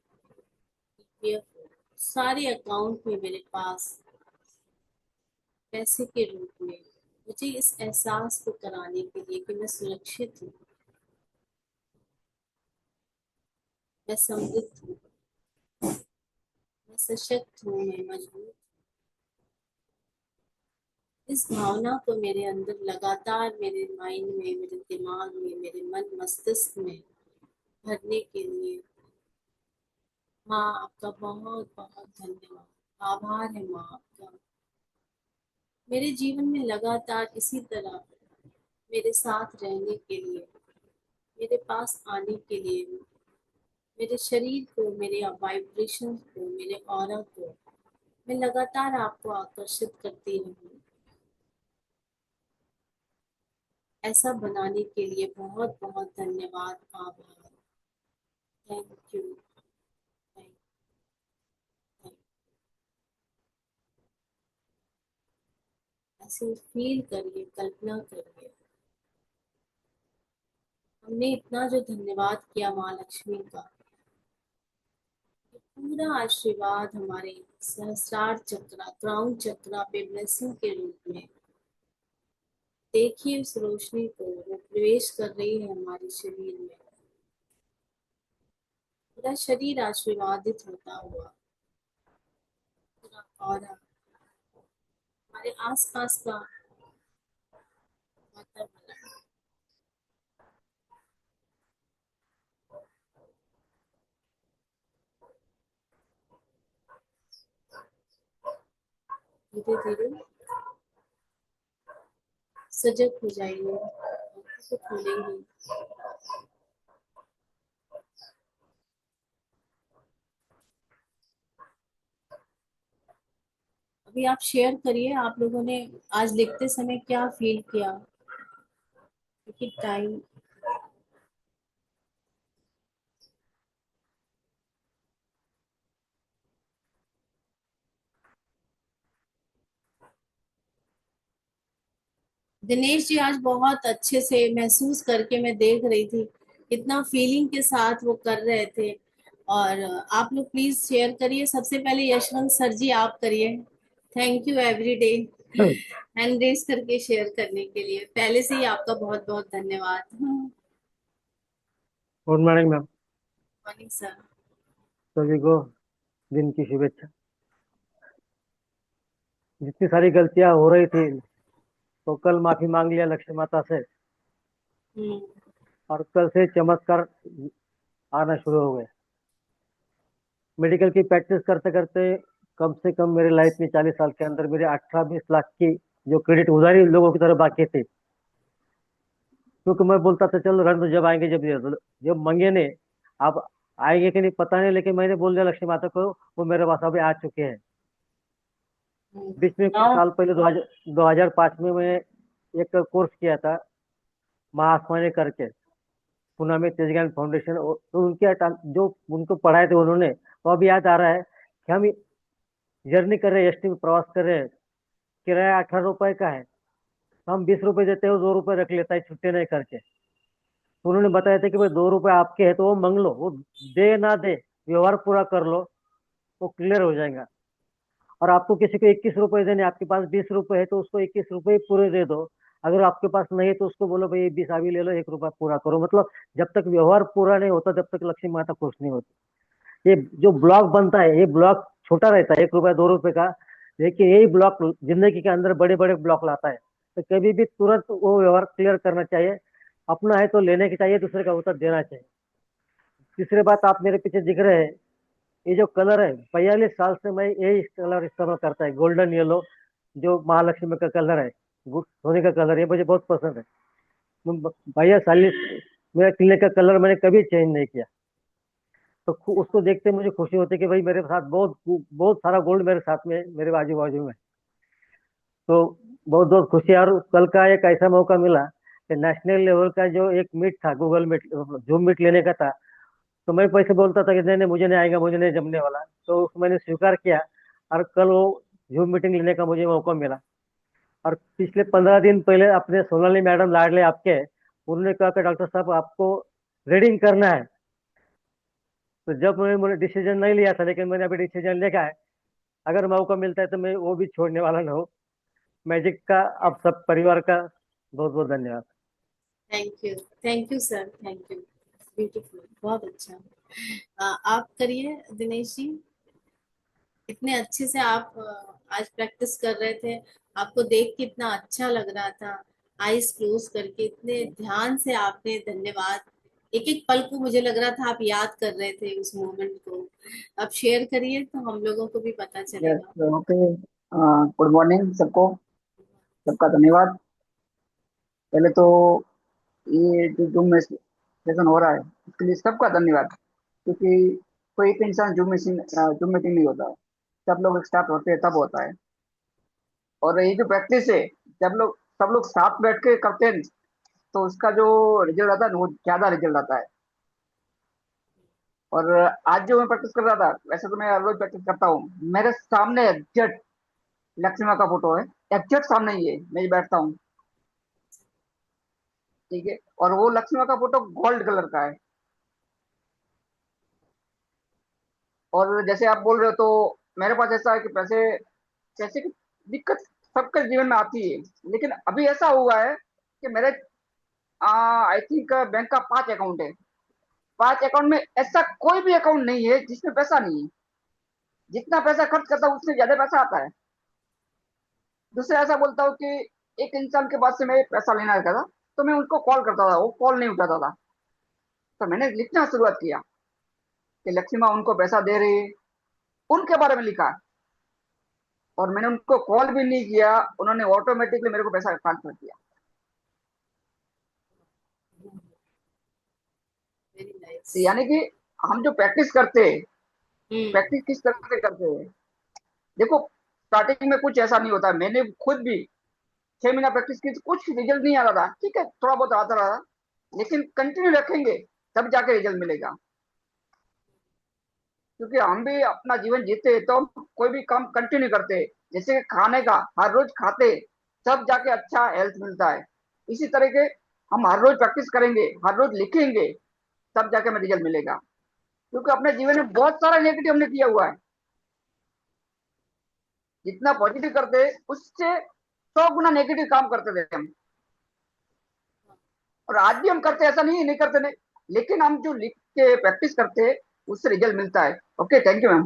ईपीएफ हो, सारे अकाउंट में मेरे पास पैसे के रूप में, मुझे इस एहसास को कराने के लिए कि मैं सुरक्षित हूँ, मैं समृद्ध हूँ, मैं सशक्त हूँ, मैं मजबूत। इस भावना को मेरे अंदर लगातार, मेरे माइंड में, मेरे दिमाग में, मेरे मन मस्तिष्क में भरने के लिए माँ आपका बहुत बहुत धन्यवाद, आभार है माँ आपका। मेरे जीवन में लगातार इसी तरह मेरे साथ रहने के लिए, मेरे पास आने के लिए, मेरे शरीर को, मेरे वाइब्रेशन को, मेरे ऑरा को मैं लगातार आपको आकर्षित करती रहूं। ऐसा बनाने के लिए बहुत बहुत धन्यवाद, आभार। Thank you. Thank thank. ऐसे फील करिए, कल्पना करिए, हमने इतना जो धन्यवाद किया माँ लक्ष्मी का, ये पूरा आशीर्वाद हमारे सहस्रार चक्रा, क्राउन चक्रा पे ब्लेसिंग के रूप में, देखिए उस रोशनी को, वो प्रवेश कर रही है हमारे शरीर में। पूरा शरीर आशीर्वादित होता हुआ, पूरा और हमारे आसपास का वातावरण धीरे धीरे सजग हो जाइए, आंखों को खोलेंगे। अभी आप शेयर करिए, आप लोगों ने आज लिखते समय क्या फील किया, कि टाइम दिनेश जी आज बहुत अच्छे से महसूस करके मैं देख रही थी, इतना फीलिंग के साथ वो कर रहे थे। और आप लोग प्लीज शेयर करिए। सबसे पहले यशवंत सर जी आप करिए। Thank you every day hand raise करके शेयर करने के लिए पहले से ही आपका बहुत बहुत धन्यवाद। Good morning ma'am. Morning sir. सभी को दिन की शुभेच्छा। जितनी सारी गलतियां हो रही थी तो कल माफी मांग लिया लक्ष्मी माता से, हम्म। और कल से चमत्कार आना शुरू हो गए। मेडिकल की प्रैक्टिस करते करते कम से कम मेरे लाइफ में 40 साल के अंदर मेरे 18-20 लाख की जो क्रेडिट उधारी लोगों की तरफ बाकी थी, क्योंकि मैं बोलता था चलो रहने दो, जब आएंगे जब दे दो। जब मंगे ने, अब आएंगे कि नहीं पता नहीं, लेकिन मैंने बोल दिया लक्ष्मी माता को, वो मेरे पास अभी आ चुके हैं। बीच में कुछ हाँ। साल पहले 2005 में मैं एक कोर्स किया था, महाआसमानी करके, पुणे में तेजज्ञान फाउंडेशन। तो जो उनको पढ़ाए थे उन्होंने, तो अभी याद आ रहा है कि हम जर्नी कर रहे हैं, एसटी में प्रवास कर रहे हैं, किराया 18 रुपए का है, तो हम 20 रुपए देते हैं, वो 2 रुपए रख लेता है छुट्टी नहीं करके। तो उन्होंने बताया था कि भाई 2 रुपए आपके हैं तो वो मांग लो, वो दे ना दे, व्यवहार पूरा कर लो, वो क्लियर हो जाएगा। और आपको किसी को 21 रुपए देने, आपके पास 20 रुपए है तो उसको 21 रुपए पूरे दे दो। अगर आपके पास नहीं है तो उसको बोलो भाई ये 20 अभी ले लो, 1 रुपया पूरा करो। मतलब जब तक व्यवहार पूरा नहीं होता तब तक लक्ष्मी माता खुश नहीं होती। ये जो ब्लॉक बनता है, ये ब्लॉक छोटा रहता है, 1 रुपया 2 रुपए का, लेकिन यही ब्लॉक जिंदगी के अंदर बड़े बड़े ब्लॉक लाता है। तो कभी भी तुरंत वो व्यवहार क्लियर करना चाहिए। अपना है तो लेने की चाहिए, दूसरे का उत्तर देना चाहिए। तीसरी बात, आप मेरे पीछे दिख रहे हैं, ये जो कलर है, 42 साल से मैं यही कलर इस्तेमाल करता है, गोल्डन येलो, जो महालक्ष्मी का कलर है, सोने का कलर है, मुझे बहुत पसंद है। भैया साली, मेरा क्लिनिक का कलर मैंने कभी चेंज नहीं किया। तो उसको देखते मुझे खुशी होती है कि भाई मेरे साथ बहुत बहुत सारा गोल्ड मेरे साथ में है, मेरे बाजू बाजू में। तो बहुत बहुत खुशी। और कल का एक ऐसा मौका मिला कि नेशनल लेवल का जो एक मीट था, गूगल मीट, जूम मीट लेने का था। तो मैं पैसे बोलता था कि नहीं नहीं मुझे नहीं आएगा, मुझे नहीं जमने वाला, तो उसको मैंने स्वीकार किया। और कल वो जूम मीटिंग लेने का मुझे मौका मिला। और पिछले 15 दिन पहले अपने सोनाली मैडम लाडले आपके, उन्होंने कहा कि डॉक्टर साहब आपको रीडिंग करना है। तो जब मैंने डिसीजन नहीं लिया था, लेकिन मैंने अभी डिसीजन लेगा है। अगर मौका मिलता है तो मैं वो भी छोड़ने वाला ना हूँ। मैजिक का आप सब परिवार का बहुत बहुत धन्यवाद। Thank you sir, thank you. Beautiful, बहुत अच्छा। आप करिए दिनेश जी। इतने अच्छे से आप आज प्रैक्टिस कर रहे थे। आपको देख के इतना अच्छा लग रहा था। आईज क्लोज करके इतने ध्यान से आपने, धन्यवाद। एक एक पल को मुझे लग रहा था आप याद कर रहे थे उस मोमेंट को। आप शेयर करिए तो हम लोगों को भी पता यस, चलेगा। ओके। गुड मॉर्निंग सबको, सबका धन्यवाद। पहले तो ये जो जूम में सेशन हो रहा है उसके लिए सबका धन्यवाद, क्योंकि कोई एक इंसान जूम मीटिंग नहीं होता, सब लोग स्टार्ट होते हैं तब होता है। और ये जो प्रैक्टिस है, जब लोग सब लोग साथ बैठ के करते हैं तो उसका जो रिजल्ट आता है वो ज्यादा रिजल्ट आता है। और आज जो मैं प्रैक्टिस कर रहा था, वैसे तो मैं हर रोज प्रैक्टिस करता हूँ, मेरे सामने एग्जैक्ट लक्ष्मी माँ का फोटो है, एग्जैक्ट सामने ही है, मैं बैठता हूँ, ठीक है। और वो लक्ष्मी माँ का फोटो गोल्ड कलर का है। और जैसे आप बोल रहे हो तो मेरे पास ऐसा है कि पैसे पैसे की दिक्कत सबके जीवन में आती है, लेकिन अभी ऐसा हुआ है कि मेरे आई थिंक बैंक का 5 अकाउंट है। 5 अकाउंट में ऐसा कोई भी अकाउंट नहीं है जिसमें पैसा नहीं है। जितना पैसा खर्च करता हूँ उससे ज्यादा पैसा आता है। दूसरा ऐसा बोलता हूँ कि एक इंसान के पास से मैं पैसा लेना रहता था, तो मैं उनको कॉल करता था, वो कॉल नहीं उठाता था। तो मैंने लिखना शुरुआत किया कि लक्ष्मी माँ उनको पैसा दे रही है, उनके बारे में लिखा। और मैंने उनको कॉल भी नहीं किया, उन्होंने ऑटोमेटिकली मेरे को पैसा ट्रांसफर किया। Very nice. तो यानी कि हम जो प्रैक्टिस करते हैं, हम्म। प्रैक्टिस किस तरह से करते हैं। देखो, स्टार्टिंग में कुछ ऐसा नहीं होता, मैंने खुद भी 6 महीना प्रैक्टिस की तो कुछ रिजल्ट नहीं आ रहा था, ठीक है थोड़ा बहुत आता रहा, लेकिन कंटिन्यू रखेंगे तब जाके रिजल्ट मिलेगा। क्योंकि हम भी अपना जीवन जीते हैं, तो हम कोई भी काम कंटिन्यू करते हैं, जैसे कि खाने का हर रोज खाते हैं, तब जाके अच्छा हेल्थ मिलता है। इसी तरह के हम हर रोज प्रैक्टिस करेंगे, हर रोज लिखेंगे, तब जाके हमें रिजल्ट मिलेगा। क्योंकि अपने जीवन में बहुत सारा नेगेटिव हमने किया हुआ है, जितना पॉजिटिव करते उससे 100 गुना नेगेटिव काम करते थे हम। और आज भी हम करते, ऐसा नहीं नहीं करते नहीं, लेकिन हम जो लिख के प्रैक्टिस करते हैं उससे रिजल्ट मिलता है। Okay, thank you ma'am.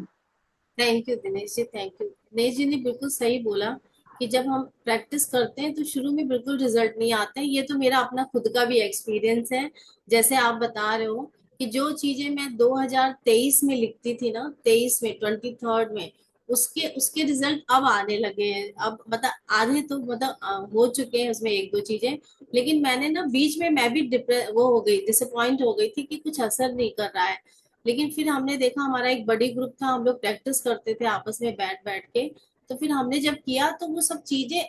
Thank you Dinesh ji, thank you. Dinesh ji ने बिल्कुल सही बोला कि जब हम प्रैक्टिस करते हैं तो शुरू में बिल्कुल रिजल्ट नहीं आते हैं। ये तो मेरा अपना खुद का भी एक्सपीरियंस है। जैसे आप बता रहे हो कि जो चीजें मैं 2023 में लिखती थी ना, 23 में, 23rd में, उसके उसके रिजल्ट अब आने लगे हैं। अब मतलब आधे तो मतलब हो चुके हैं उसमें एक दो चीजें। लेकिन मैंने ना बीच में मैं भी वो हो गई, डिसअपॉइंट हो गई थी कि कुछ असर नहीं कर रहा है। लेकिन फिर हमने देखा, हमारा एक बड़ी ग्रुप था, हम लोग प्रैक्टिस करते थे आपस में बैठ बैठ के। तो फिर हमने जब किया तो वो सब चीजें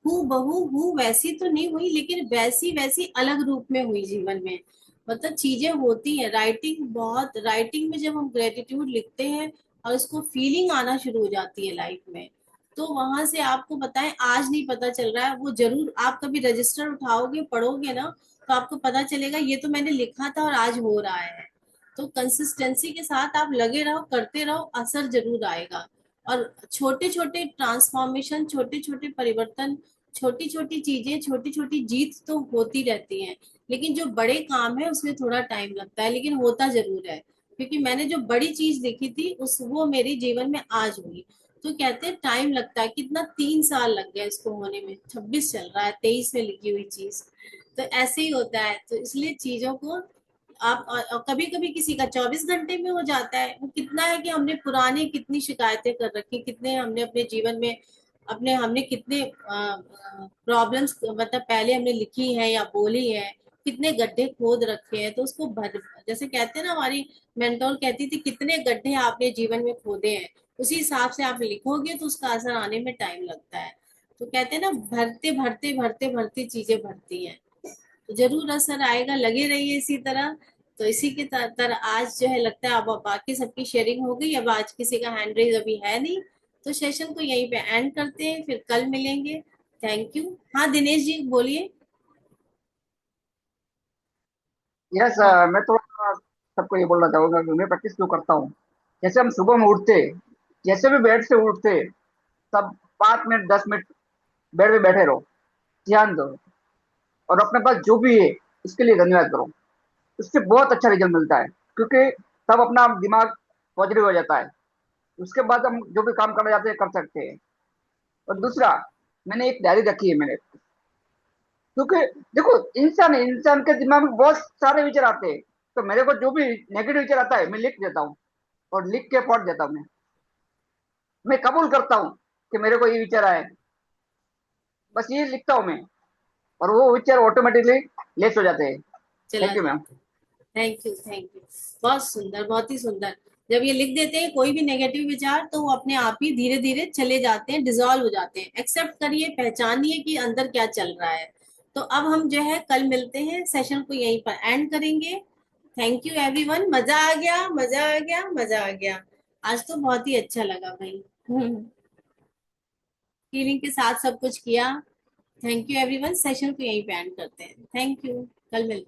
हूँ बहू हूँ वैसी तो नहीं हुई, लेकिन वैसी वैसी अलग रूप में हुई जीवन में। मतलब चीजें होती हैं, राइटिंग बहुत, राइटिंग में जब हम ग्रेटिट्यूड लिखते हैं और उसको फीलिंग आना शुरू हो जाती है लाइफ में, तो वहां से आपको बताएं, आज नहीं पता चल रहा है, वो जरूर आप कभी रजिस्टर उठाओगे पढ़ोगे ना, तो आपको पता चलेगा ये तो मैंने लिखा था और आज हो रहा है। तो कंसिस्टेंसी के साथ आप लगे रहो, करते रहो, असर जरूर आएगा। और छोटे छोटे ट्रांसफॉर्मेशन, छोटे छोटे परिवर्तन, छोटी छोटी चीजें, छोटी छोटी जीत तो होती रहती हैं। लेकिन जो बड़े काम है उसमें थोड़ा टाइम लगता है, लेकिन होता जरूर है। क्योंकि मैंने जो बड़ी चीज देखी थी उस वो मेरे जीवन में आज हुई। तो कहते हैं टाइम लगता है, कितना 3 साल लग गया इसको होने में, 26 चल रहा है, 23 में लिखी हुई चीज। तो ऐसे ही होता है। तो इसलिए चीजों को आप, और कभी कभी किसी का 24 घंटे में हो जाता है। वो कितना है कि हमने पुरानी कितनी शिकायतें कर रखी, कितने हमने अपने जीवन में अपने हमने कितने प्रॉब्लम्स मतलब पहले हमने लिखी है या बोली है, कितने गड्ढे खोद रखे हैं। तो उसको भर, जैसे कहते हैं ना, हमारी मेंटोर कहती थी कितने गड्ढे आपने जीवन में खोदे हैं, उसी हिसाब से आप लिखोगे तो उसका असर आने में टाइम लगता है। तो कहते हैं ना, भरते भरते भरते भरती चीजें भरती हैं। तो जरूर असर आएगा, लगे रहिए इसी तरह। तो इसी के तरह आज जो है लगता है अब बाकी सबकी शेयरिंग हो गई, अब आज किसी का हैंड रेज अभी है नहीं। तो सेशन को यहीं पे एंड करते हैं, फिर कल मिलेंगे। Thank you. हाँ दिनेश जी बोलिए। यस, हाँ। मैं थोड़ा सबको ये बोलना चाहूंगा कि मैं प्रैक्टिस क्यों करता हूँ। जैसे हम सुबह में उठते, जैसे भी बेड से उठते, तब 5 मिनट 10 मिनट बेड पे बैठे रहो, ध्यान दो, और अपने पास जो भी है उसके लिए धन्यवाद करो। उससे बहुत अच्छा रिजल्ट मिलता है, क्योंकि तब अपना दिमाग पॉजिटिव हो जाता है। उसके बाद हम जो भी काम करना चाहते हैं कर सकते हैं। और दूसरा, मैंने एक डायरी रखी है मैंने, क्योंकि देखो, इंसान इंसान के दिमाग में बहुत सारे विचार आते हैं, तो मेरे को जो भी नेगेटिव विचार आता है मैं लिख देता हूँ, और लिख के पढ़ देता हूँ। मैं कबूल करता हूँ कि मेरे को ये विचार आए, बस ये लिखता हूँ मैं, और वो विचार ऑटोमेटिकली लेस हो जाते हैं। चला थैंक यू मैम। जाता है। Thank you, thank you. बहुत सुंदर, बहुत ही सुंदर। जब ये लिख देते हैं कोई भी नेगेटिव विचार, तो वो अपने आप ही धीरे धीरे चले जाते हैं, डिजॉल्व हो जाते हैं। एक्सेप्ट करिए, पहचानिए कि अंदर क्या चल रहा है। तो अब हम जो है कल मिलते हैं, सेशन को यहीं पर एंड करेंगे। Thank you everyone. मजा आ गया, मजा आ गया, मजा आ गया। आज तो बहुत ही अच्छा लगा भाई। फीलिंग के साथ सब कुछ किया। Thank you everyone. सेशन को यहीं पे एंड करते हैं। Thank you. कल मिलते हैं।